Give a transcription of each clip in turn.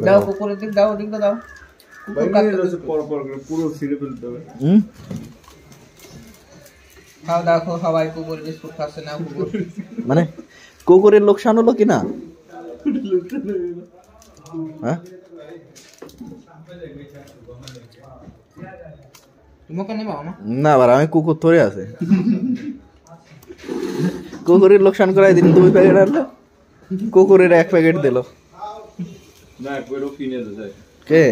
দাও কুকুরের দিক দাও দিক দাও কুকুর কাটতে পর পর করে পুরো ছিঁড়ে ফেলতে হবে খাও দেখো সবাই কুকুর বিস্কুট খাচ্ছে না কুকুর মানে কুকুরের লোকসান হলো কিনা হ্যাঁ তোমাকে নেবা না না আবার আমি কুকুর ধরে আছে কুকুরের লোকসান করাই দিন 2 প্যাকেট আনলো কুকুরের 1 প্যাকেট দিল না কইরো কিনে দে যায় কে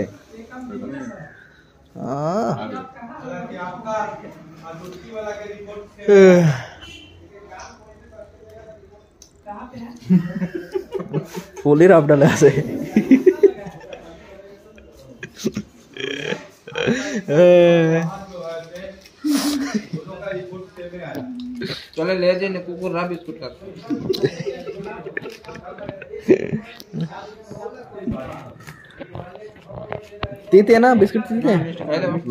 ফুলের আপডালে আছে চলে ले जाने कुकुर रा बिस्कुट खाচ্ছে तीते ना बिस्कुट तीते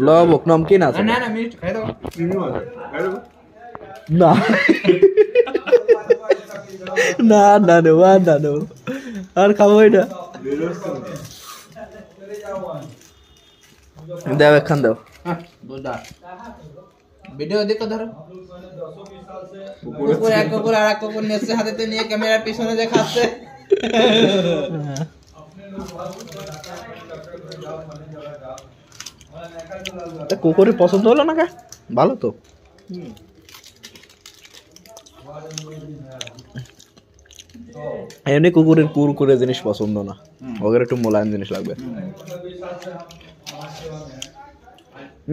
लवक नमकीन আছে না না মিষ্টি খাই দাও কিনে আছে খাইরো না না না না না আর খাবো এটা দেও একখান দাও দুধা ভিডিও দেখো ধরো কুকুর এক কুকুর আর এক কুকুর নেচে হাতে নিয়ে ক্যামেরার পিছনে যে খাচ্ছে তা কুকুরের পছন্দ হলো না কা ভালো তো এমনি কুকুরের কুরকুরে জিনিস পছন্দ না ওদের একটু মোলায়েম জিনিস লাগবে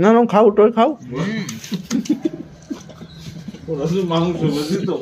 না না খাও তোর খাও ওরা তো মাংস বুঝি তো